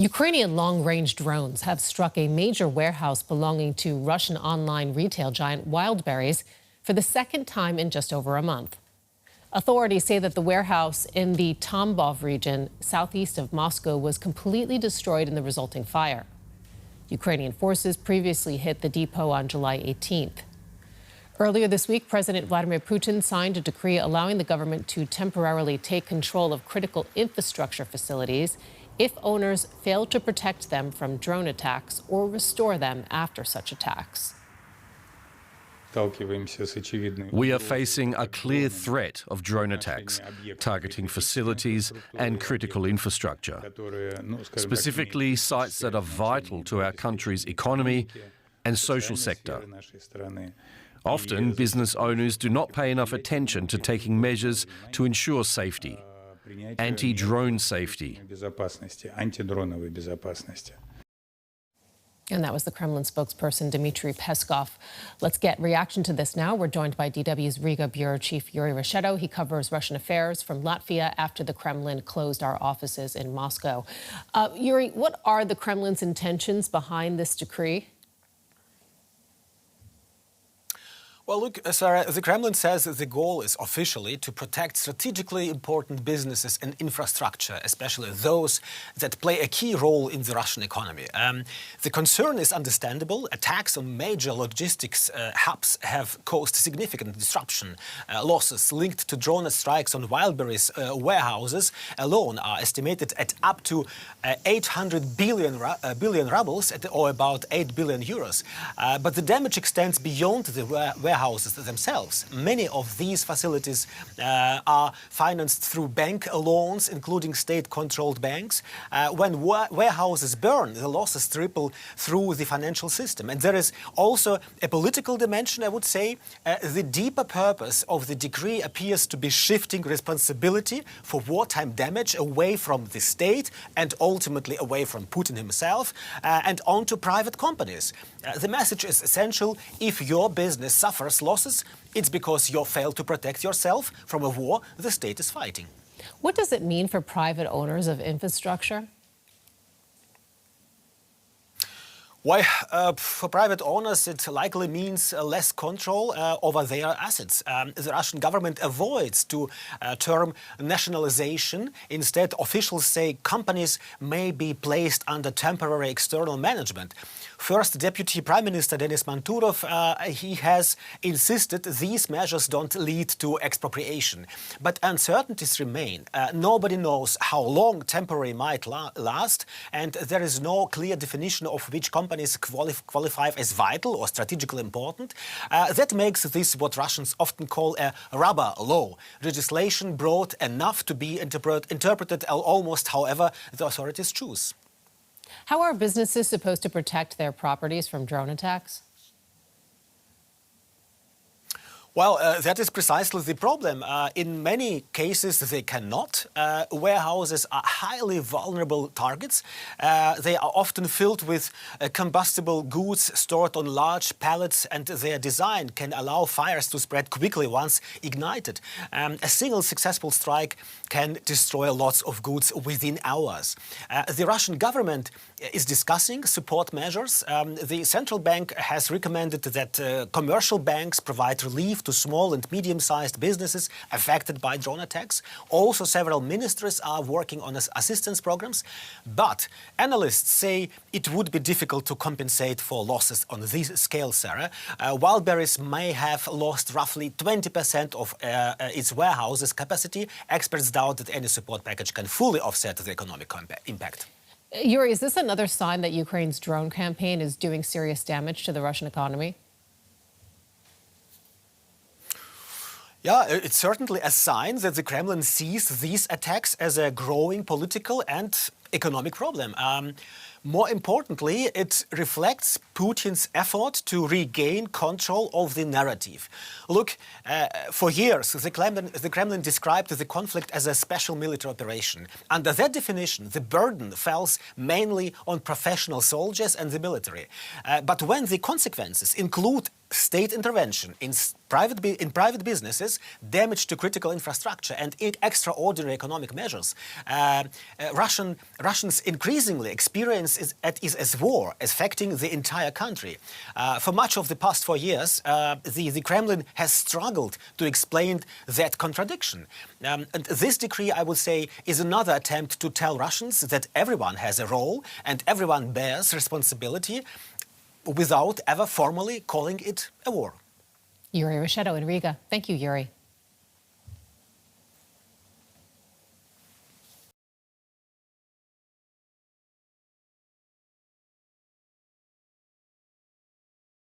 Ukrainian long-range drones have struck a major warehouse belonging to Russian online retail giant Wildberries for the second time in just over a month. Authorities say that the warehouse in the Tambov region, southeast of Moscow, was completely destroyed in the resulting fire. Ukrainian forces previously hit the depot on July 18th. Earlier this week, President Vladimir Putin signed a decree allowing the government to temporarily take control of critical infrastructure facilities if owners fail to protect them from drone attacks or restore them after such attacks. We are facing a clear threat of drone attacks, targeting facilities and critical infrastructure, specifically sites that are vital to our country's economy and social sector. Often, business owners do not pay enough attention to taking measures to ensure safety, anti-drone safety. And that was the Kremlin spokesperson, Dmitry Peskov. Let's get reaction to this now. We're joined by DW's Riga bureau chief, Juri Rescheto. He covers Russian affairs from Latvia after the Kremlin closed our offices in Moscow. Yuri, what are the Kremlin's intentions behind this decree? Well, look, Sarah, the Kremlin says that the goal is officially to protect strategically important businesses and infrastructure, especially those that play a key role in the Russian economy. The concern is understandable. Attacks on major logistics hubs have caused significant disruption. Losses linked to drone strikes on Wildberries warehouses alone are estimated at up to 800 billion rubles, or about 8 billion euros. But the damage extends beyond the warehouses themselves. Many of these facilities are financed through bank loans, including state-controlled banks. When warehouses burn, the losses triple through the financial system. And there is also a political dimension, I would say. The deeper purpose of the decree appears to be shifting responsibility for wartime damage away from the state and ultimately away from Putin himself and onto private companies. The message is essential. If your business suffers losses, it's because you failed to protect yourself from a war the state is fighting. What does it mean for private owners of infrastructure? Why, for private owners, it likely means less control over their assets. The Russian government avoids the term nationalization. Instead, officials say companies may be placed under temporary external management. First Deputy Prime Minister Denis Manturov, he has insisted these measures don't lead to expropriation. But uncertainties remain. Nobody knows how long temporary might last, and there is no clear definition of which companies qualify as vital or strategically important. That makes this what Russians often call a rubber law, legislation broad enough to be interpreted almost however the authorities choose. How are businesses supposed to protect their properties from drone attacks? Well, that is precisely the problem. In many cases, they cannot. Warehouses are highly vulnerable targets. They are often filled with combustible goods stored on large pallets, and their design can allow fires to spread quickly once ignited. A single successful strike can destroy lots of goods within hours. The Russian government is discussing support measures. The central bank has recommended that commercial banks provide relief to small and medium-sized businesses affected by drone attacks. Also, several ministries are working on assistance programs. But analysts say it would be difficult to compensate for losses on this scale, Sarah. Wildberries may have lost roughly 20% of its warehouses' capacity. Experts doubt that any support package can fully offset the economic impact. Yuri, is this another sign that Ukraine's drone campaign is doing serious damage to the Russian economy? Yeah, it's certainly a sign that the Kremlin sees these attacks as a growing political and economic problem. More importantly, it reflects Putin's effort to regain control of the narrative. Look, for years, the Kremlin described the conflict as a special military operation. Under that definition, the burden falls mainly on professional soldiers and the military. But when the consequences include state intervention in private businesses, damage to critical infrastructure, and extraordinary economic measures, Russians increasingly experience is as war affecting the entire country. For much of the past 4 years, the Kremlin has struggled to explain that contradiction. And this decree, I would say, is another attempt to tell Russians that everyone has a role and everyone bears responsibility without ever formally calling it a war. Juri Rescheto in Riga. Thank you, Juri.